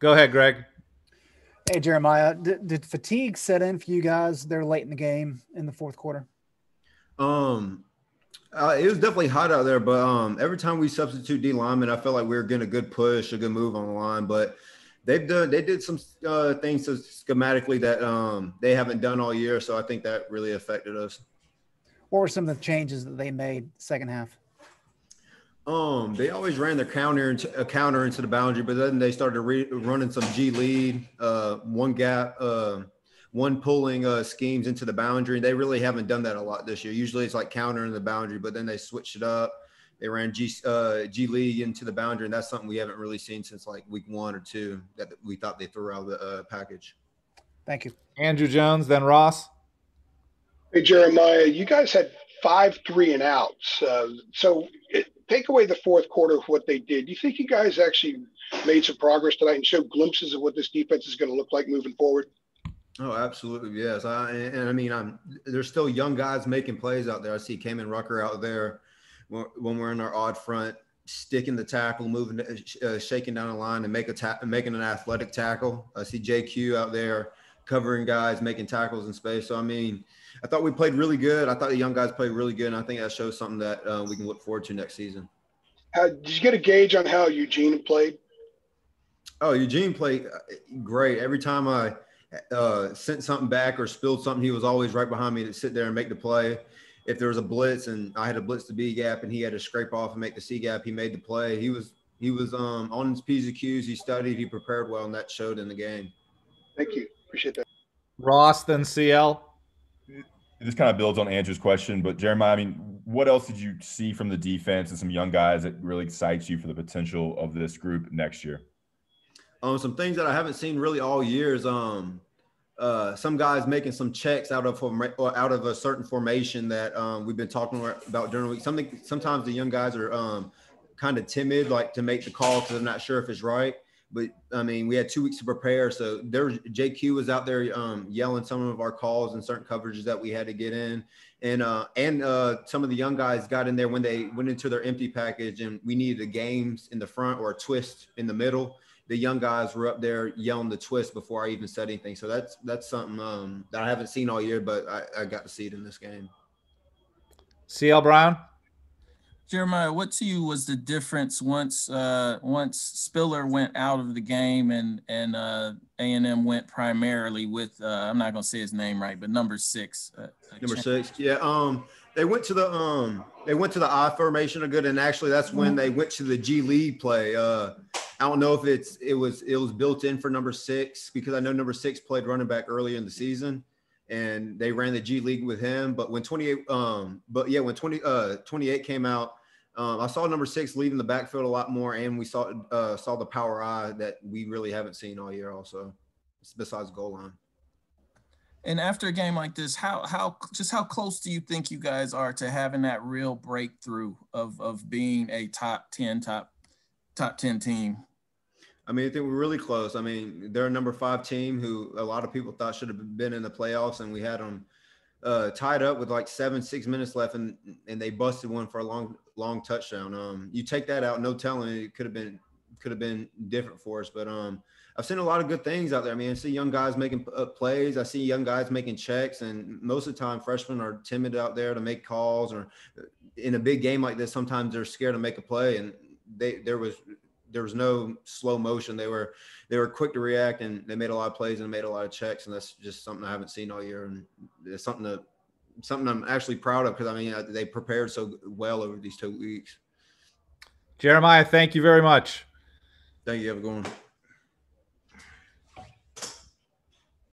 Go ahead, Greg. Hey, Jeremiah, did fatigue set in for you guys there late in the game in the fourth quarter? It was definitely hot out there, but every time we substitute D linemen, I felt like we were getting a good push, a good move on the line. But they did some things schematically that they haven't done all year, so I think that really affected us. What were some of the changes that they made second half? They always ran their counter into the boundary, but then they started running some G lead, one gap, one pulling schemes into the boundary. They really haven't done that a lot this year. Usually it's like counter in the boundary, but then they switched it up. They ran G lead into the boundary, and that's something we haven't really seen since like week 1 or 2 that we thought they threw out of the package. Thank you. Andrew Jones, then Ross. Hey, Jeremiah, you guys had 5 3-and-outs. Take away the fourth quarter of what they did. Do you think you guys actually made some progress tonight and showed glimpses of what this defense is going to look like moving forward? Oh, absolutely, yes. There's still young guys making plays out there. I see Kamen Rucker out there when we're in our odd front, sticking the tackle, moving, shaking down the line, and making an athletic tackle. I see JQ out there covering guys, making tackles in space. So, I thought we played really good. I thought the young guys played really good, and I think that shows something that we can look forward to next season. Did you get a gauge on how Eugene played? Oh, Eugene played great. Every time I sent something back or spilled something, he was always right behind me to sit there and make the play. If there was a blitz and I had to blitz the B gap and he had to scrape off and make the C gap, he made the play. He was on his P's and Q's. He studied, he prepared well, and that showed in the game. Thank you. Appreciate that. Ross, then CL. This kind of builds on Andrew's question, but Jeremiah, what else did you see from the defense and some young guys that really excites you for the potential of this group next year? Some things that I haven't seen really all year is some guys making some checks out of a certain formation that we've been talking about during the week. Sometimes the young guys are kind of timid, like to make the call because they're not sure if it's right. But we had 2 weeks to prepare, so JQ was out there yelling some of our calls and certain coverages that we had to get in, and some of the young guys got in there when they went into their empty package, and we needed a games in the front or a twist in the middle. The young guys were up there yelling the twist before I even said anything. So that's something that I haven't seen all year, but I got to see it in this game. CL Brown. Jeremiah, what to you was the difference once Spiller went out of the game and A&M went primarily with I'm not gonna say his name right, but number 6. Number 6, yeah. They went to the I formation a good, and actually that's when they went to the G lead play. I don't know if it was built in for number 6 because I know number 6 played running back earlier in the season, and they ran the G League with him. But when 28 came out, I saw number 6 leading the backfield a lot more, and we saw the power eye that we really haven't seen all year also, besides goal line. And after a game like this, how close do you think you guys are to having that real breakthrough of being a top 10 team? I think we're really close. They're a number 5 team who a lot of people thought should have been in the playoffs, and we had them tied up with like 6 minutes left, and they busted one for a long touchdown. You take that out, no telling, it could have been different for us. But I've seen a lot of good things out there. I see young guys making plays. I see young guys making checks, and most of the time freshmen are timid out there to make calls, or in a big game like this, sometimes they're scared to make a play, and there was no slow motion. They were quick to react, and they made a lot of plays and made a lot of checks, and that's just something I haven't seen all year, and it's something I'm actually proud of because they prepared so well over these 2 weeks. Jeremiah, thank you very much. Thank you. Have a good one.